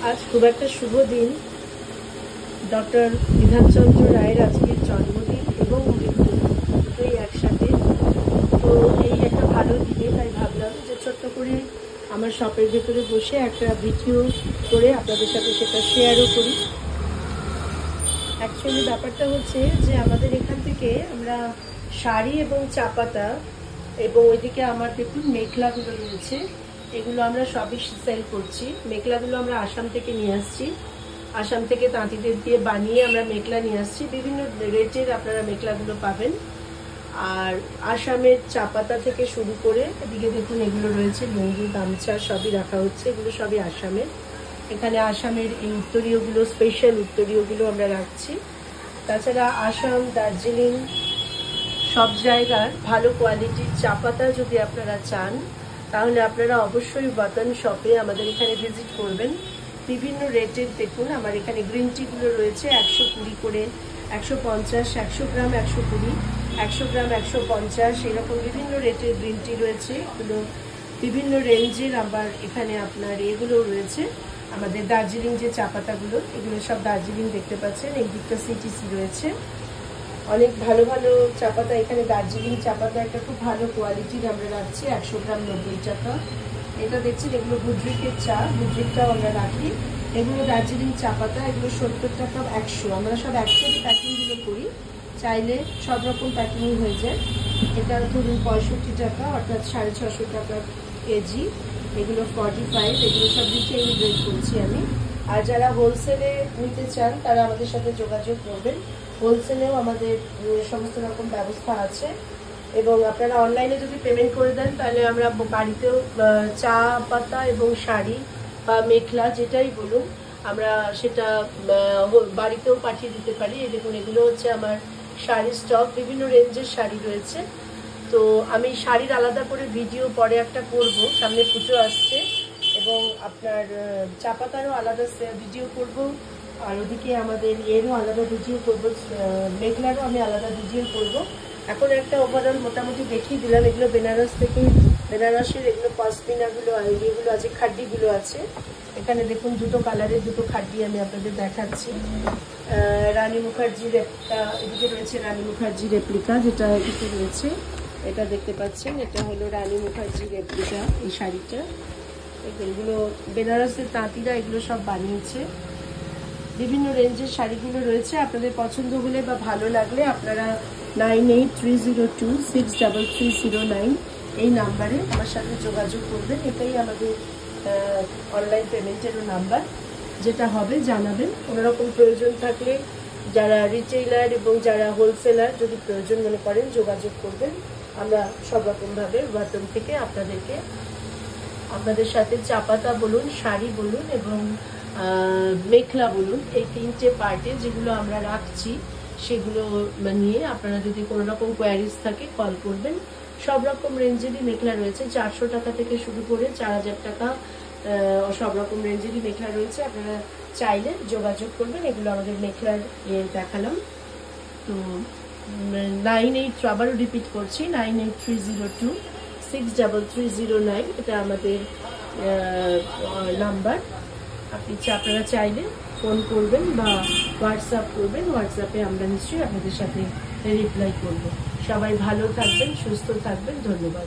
आज खूब एक शुभ दिन डॉक्टर বিধানচন্দ্র রায়ের আজকের জন্মদিন এবং মৃত্যু দুটোই একসাথে। তো এই একটা ভালো দিনে তাই ভাবলাম যে ছোট্ট করে আমার শপের ভেতরে বসে একটা ভিডিও করে আপনাদের সাথে সেটা শেয়ারও করি। অ্যাকচুয়ালি ব্যাপারটা হচ্ছে যে আমাদের এখান থেকে আমরা শাড়ি এবং চা পাতা এবং ওইদিকে আমার দেখুন মেখলাগুলো রয়েছে, এগুলো আমরা সবই সেল করছি। মেখলাগুলো আমরা আসাম থেকে নিয়ে আসছি, আসাম থেকে তাঁতিদের দিয়ে বানিয়ে আমরা মেখলা নিয়ে আসছি। বিভিন্ন রেটের আপনারা মেখলাগুলো পাবেন। আর আসামের চা পাতা থেকে শুরু করে এদিকে দেখুন এগুলো রয়েছে, লুঙ্গি গামছা সবই রাখা হচ্ছে, এগুলো সবই আসামের। এখানে আসামের এই উত্তরীয়গুলো, স্পেশাল উত্তরীয়গুলো আমরা রাখছি। তাছাড়া আসাম, দার্জিলিং সব জায়গার ভালো কোয়ালিটির চা পাতা যদি আপনারা চান তাহলে আপনারা অবশ্যই ওয়াতন শপে আমাদের এখানে ভিজিট করবেন। বিভিন্ন রেটের দেখুন আমার এখানে গ্রিন টিগুলো রয়েছে 120 করে, 150, 100 গ্রাম 120, 100 গ্রাম 150, এরকম বিভিন্ন রেটের গ্রিন টি রয়েছে। এগুলো বিভিন্ন রেঞ্জের। আবার এখানে আপনার এগুলো রয়েছে আমাদের দার্জিলিং যে চা পাতাগুলো, এগুলো সব দার্জিলিং দেখতে পাচ্ছেন। এই দিকটা সিটিসি রয়েছে, অনেক ভালো ভালো চা পাতা। এখানে দার্জিলিং চা পাতা একটা খুব ভালো কোয়ালিটির আমরা রাখছি, 100 গ্রাম 90 টাকা। এটা দেখছেন এগুলো গুডরিকের চা, গুডরিকটাও আমরা রাখি। এগুলো দার্জিলিং চা পাতা, এগুলো 70 টাকা 100। আমরা সব 100 প্যাকিংগুলো করি, চাইলে সব রকম প্যাকিং হয়ে যায়। এটা ধরুন 65 টাকা, অর্থাৎ 650 টাকা কেজি। এগুলো 45, এগুলো সব রিটেল রেট করছি আমি। আর যারা হোলসেলে নিতে চান তারা আমাদের সাথে যোগাযোগ করবেন। হোলসেলেও আমাদের সমস্ত রকম ব্যবস্থা আছে এবং আপনারা অনলাইনে যদি পেমেন্ট করে দেন তাহলে আমরা বাড়িতেও চা পাতা এবং শাড়ি বা মেখলা যেটাই বলুন আমরা সেটা বাড়িতেও পাঠিয়ে দিতে পারি। এই দেখুন এগুলো হচ্ছে আমার শাড়ির স্টক, বিভিন্ন রেঞ্জের শাড়ি রয়েছে। তো আমি শাড়ির আলাদা করে ভিডিও পরে একটা করব, সামনে পুজো আসছে, এবং আপনার চা পাতারও আলাদা ভিডিও করব। আর ওদিকে আমাদের এরও আলাদা ভিডিও করবো, মেখলারও আমি আলাদা ভিডিও করব। এখন একটা ওভারঅল মোটামুটি দেখিয়ে দিলাম। এগুলো বেনারস থেকে, বেনারসের এগুলো পশমিনাগুলো এগুলো আছে, খাড্ডিগুলো আছে। এখানে দেখুন দুটো কালারের দুটো খাড্ডি আমি আপনাদের দেখাচ্ছি। রানী মুখার্জির একটা, এদিকে রয়েছে রানী মুখার্জির রেপ্লিকা, যেটা এদিকে রয়েছে, এটা দেখতে পাচ্ছেন, এটা হলো রানী মুখার্জির রেপ্লিকা। এই শাড়িটা এগুলো বেনারসের তাঁতিরা এগুলো সব বানিয়েছে। বিভিন্ন রেঞ্জের শাড়িগুলো রয়েছে। আপনাদের পছন্দ হলে বা ভালো লাগলে আপনারা 9830263309 এই নাম্বারে আমার সাথে যোগাযোগ করবেন। এটাই আমাদের অনলাইন পেমেন্টেরও নাম্বার, যেটা হবে জানাবেন। কোনোরকম প্রয়োজন থাকলে যারা রিটেইলার এবং যারা হোলসেলার যদি প্রয়োজন মনে করেন যোগাযোগ করবেন। আমরা সব রকমভাবে ওয়াতন থেকে আপনাদের সাথে চা পাতা বলুন, শাড়ি বলুন এবং মেখলা বলুন, এই তিনটে পার্টে যেগুলো আমরা রাখছি সেগুলো নিয়ে আপনারা যদি কোনো রকম কোয়ারিজ থাকে কল করবেন। সব রকম রেঞ্জেরই মেখলা রয়েছে, 400 টাকা থেকে শুরু করে 4000 টাকা সব রকম রেঞ্জেরই মেখলা রয়েছে। আপনারা চাইলে যোগাযোগ করবেন। এগুলো আমাদের মেখলার দেখালাম। তো 98, আবারও রিপিট করছি, 9830263309 এটা আমাদের নাম্বার। আপনারা চাইলে ফোন করবেন বা হোয়াটসঅ্যাপ করবেন। হোয়াটসঅ্যাপে আমরা নিশ্চয়ই আপনাদের সাথে রিপ্লাই করব। সবাই ভালো থাকবেন, সুস্থ থাকবেন। ধন্যবাদ।